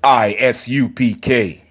I.S.U.P.K.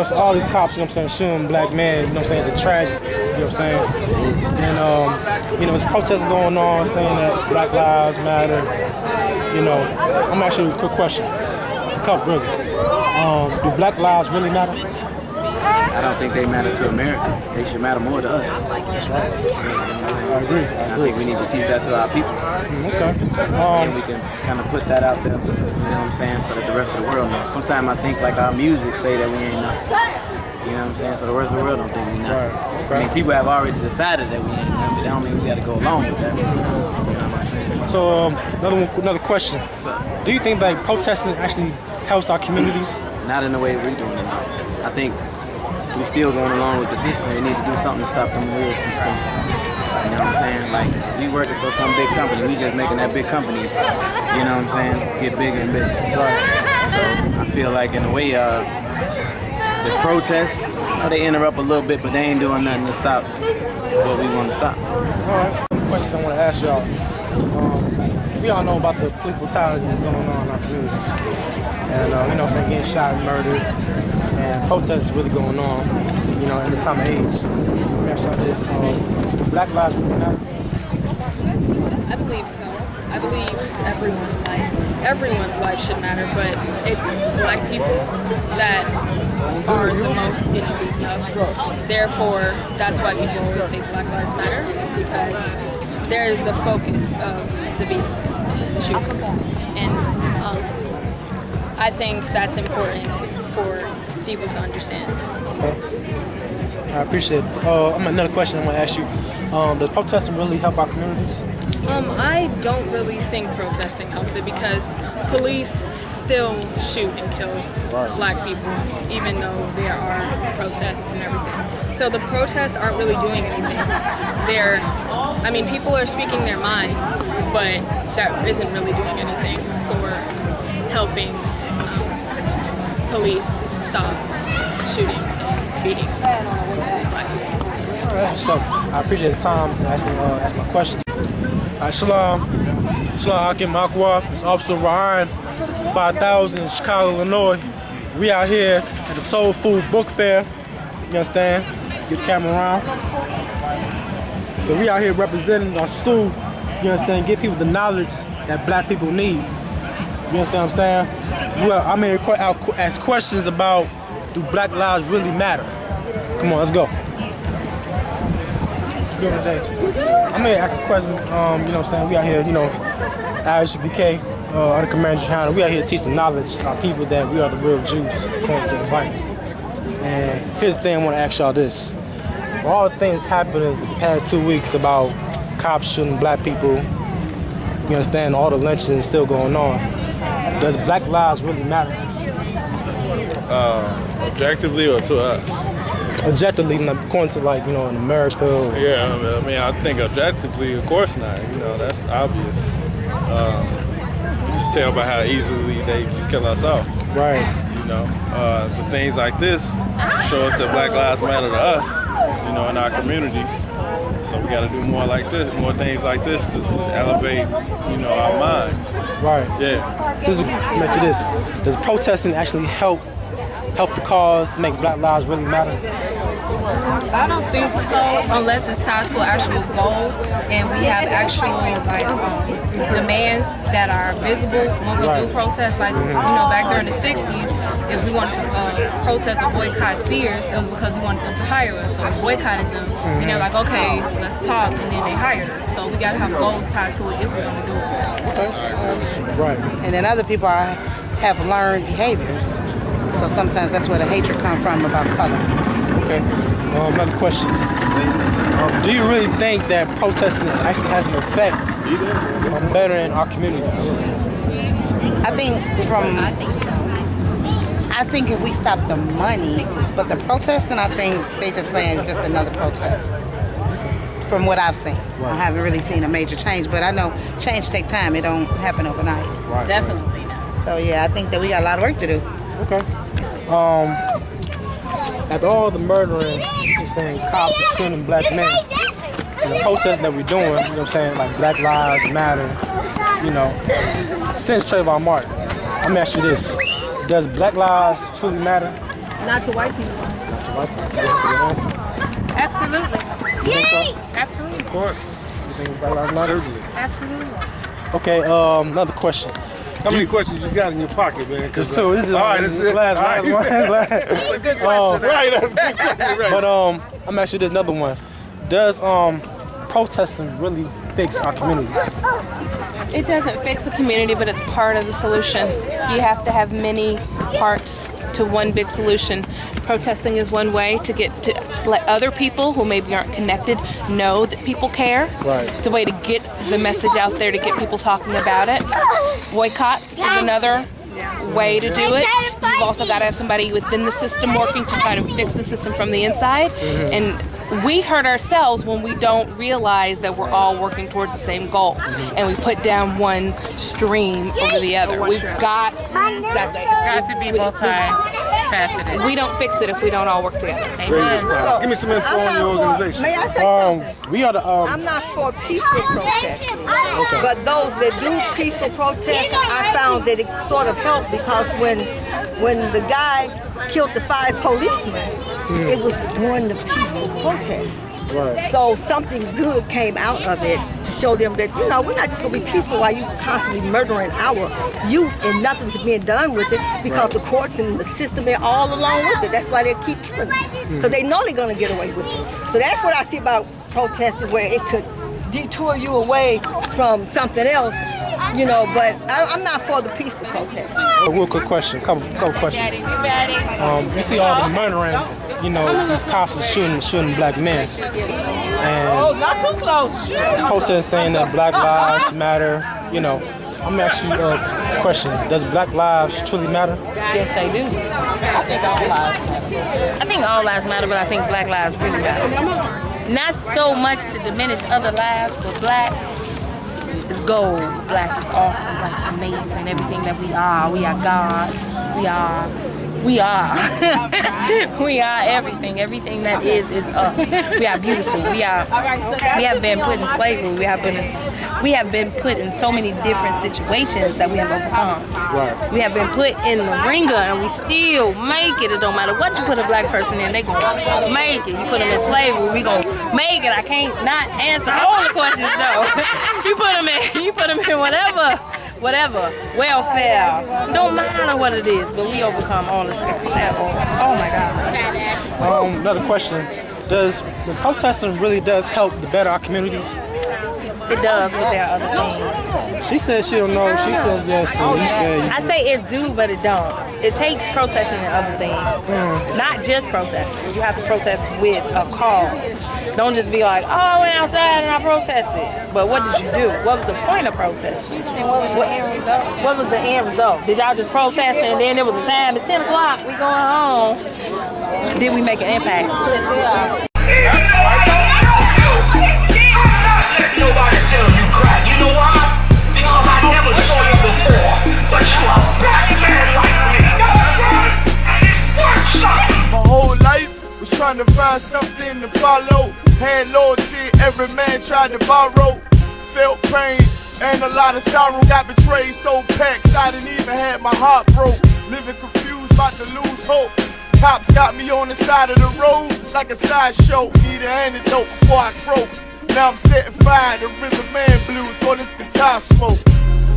So all these cops, shooting black men, it's a tragedy, And, there's protests going on saying that Black Lives Matter. I'm asking you a quick question. Really. Do Black lives really matter? I don't think they matter to America. They should matter more to us. That's right. I agree. I think we need to teach that to our people. Okay. And we can kind of put that out there, so that the rest of the world knows. Sometimes I think like our music say that we ain't nothing. So the rest of the world don't think we nothing. Right. Okay. I mean, people have already decided that we ain't nothing, but that don't mean we got to go along with that. You know what I'm saying? So another question. Do you think like protesting actually helps our communities? Not in the way we're doing it. I think we still going along with the system. We need to do something to stop them wheels from spinning. You know what I'm saying? Like, we working for some big company. We just making that big company, get bigger and bigger. Right. So I feel like in a way, the protests, they interrupt a little bit, but they ain't doing nothing to stop what we want to stop. All right. Questions I want to ask y'all. We all know about the police brutality that's going on in our communities. And, getting shot and murdered. And protests is really going on, in this time of age. Let me ask y'all this. Black lives really matter? I believe so. I believe everyone's life should matter, but it's black people that are the most getting beaten up. Therefore, that's why people always say Black Lives Matter, because they're the focus of the beatings and the shootings. And I think that's important for people to understand. Okay. I appreciate it. Another question I want to ask you. Does protesting really help our communities? I don't really think protesting helps it, because police still shoot and kill black people, even though there are protests and everything. So the protests aren't really doing anything. People are speaking their mind, but that isn't really doing anything for helping police stop shooting and beating black people. All right, so I appreciate the time to ask my questions. Shalom. Akim Akwaf. It's Officer Ryan, 5000 in Chicago, Illinois. We out here at the Soul Food Book Fair. You understand? Get the camera around. So we out here representing our school. You understand? Give people the knowledge that black people need. You understand what I'm saying? Well, I'm here to ask questions about, do black lives really matter? Come on, let's go. I'm here to ask questions, we out here, I.S.U.P.K, under Commander GEN.YAHANNA, we out here to teach the knowledge of people that we are the real Jews, according to the Bible. And here's the thing I want to ask y'all this. For all the things happening the past 2 weeks about cops shooting black people, you understand, all the lynching is still going on. Does black lives really matter? Objectively or to us? Objectively, according to in America. Yeah, I think objectively, of course not. That's obvious. You just tell by how easily they just kill us off. Right. The things like this show us that Black Lives Matter to us, in our communities. So we got to do more like this, more things like this to elevate, our minds. Right. Yeah. So let me this: does protesting actually help the cause to make black lives really matter? I don't think so, unless it's tied to an actual goal and we have actual like demands that are visible when we do protests. Like, you know, back during the 60s, if we wanted to protest or boycott Sears, it was because we wanted them to hire us. So we boycotted them, and they're like, okay, let's talk, and then they hired us. So we gotta have goals tied to it if we're gonna do it. Right. And then other people have learned behaviors. So sometimes that's where the hatred comes from about color. Okay. Another question. Do you really think that protesting actually has an effect on bettering our communities? I think if we stop the money, but the protesting, I think they just saying it's just another protest. From what I've seen. Right. I haven't really seen a major change, but I know change take time. It don't happen overnight. Right. Definitely not. So yeah, I think that we got a lot of work to do. Okay. After all the murdering, you know what I'm saying, cops are shooting black men, and the protests that we're doing, you know what I'm saying, like Black Lives Matter, you know, since Trayvon Martin, I'm gonna ask you this. Does Black lives truly matter? Not to white people. Not to white people. Absolutely. Yay! So? Absolutely. Of course. You think Black lives matter? Absolutely. Okay, another question. How many questions you got in your pocket, man? Just two. This is this is last one. That's a good question. Right, that's a good question. Right. But I'm actually there's another one. Does protesting really fix our communities? It doesn't fix the community, but it's part of the solution. You have to have many parts to one big solution. Protesting is one way to get to let other people who maybe aren't connected know that people care. Right. It's a way to get the message out there, to get people talking about it. Boycotts is another way to do it. You've also got to have somebody within the system working to try to fix the system from the inside. And we hurt ourselves when we don't realize that we're all working towards the same goal, and we put down one stream over the other. We've got to be multifaceted. We don't fix it if we don't all work together. So, give me some info on your organization. May I say something? We are the I'm not for peaceful protests, but those that do peaceful protests, I found that it sort of helped, because when the guy killed the 5 policemen, it was during the peaceful protest. Right. So something good came out of it to show them that, you know, we're not just going to be peaceful while you constantly murdering our youth and nothing's being done with it, because the courts and the system, they're all along with it. That's why they keep killing them, because they know they're going to get away with it. So that's what I see about protesting, where it could detour you away from something else, you know, but I'm not for the peaceful protest. A real quick question, couple questions. You see all the murdering, you know, these cops are shooting black men. And Not too close. protests saying that Black Lives Matter, you know. I'm gonna ask you a question. Does Black lives truly matter? Yes, they do. I think all lives matter. I think all lives matter, but I think Black lives really matter. Not so much to diminish other lives, but Black is gold. Black is awesome. Black is amazing. Everything that we are gods. We are everything. Everything that is us. We are beautiful. We have been put in slavery. We have been put in so many different situations that we have overcome. Right. We have been put in the ringer, and we still make it. It don't matter what you put a black person in, they gonna make it. You put them in slavery, we gonna make it. I can't not answer all the questions though. You put them in whatever, welfare, don't matter what it is, but we overcome all this. Oh my God. Another question. Does protesting really does help to better our communities? It does, but there are other things. She said she don't know. She says yes. So you said I say it do, but it don't. It takes protesting and other things. Not just protesting. You have to protest with a cause. Don't just be like, oh, I went outside and I protested. But what did you do? What was the point of protesting? And what was the end result? What was the end result? Did y'all just protest and then there was a time, it's 10 o'clock, we going home? Did we make an impact? Nobody tell you cry. You know why? Because I never saw you before. But you a black man like me. And it's worth something. My whole life was trying to find something to follow. Had loyalty, every man tried to borrow. Felt pain and a lot of sorrow. Got betrayed, so packed, I didn't even have my heart broke. Living confused, about to lose hope. Cops got me on the side of the road like a sideshow. Need an antidote before I croak. Now I'm setting fire to rhythm man blues, call this guitar smoke.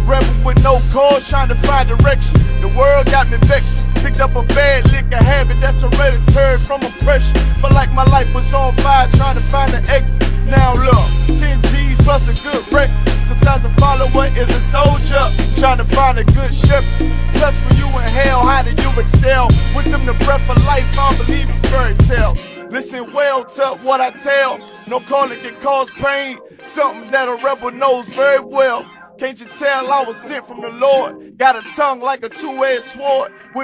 Rebel with no cause, trying to find direction. The world got me vexed. Picked up a bad liquor habit that's hereditary from oppression. Felt like my life was on fire, trying to find an exit. Now look, 10 G's plus a good record. Sometimes a follower is a soldier, trying to find a good shepherd. Plus when you in hell, how do you excel? Wisdom the breath of life, I don't believe in fairy tale. Listen well to what I tell. No calling can cause pain, something that a rebel knows very well. Can't you tell I was sent from the Lord? Got a tongue like a two-edged sword with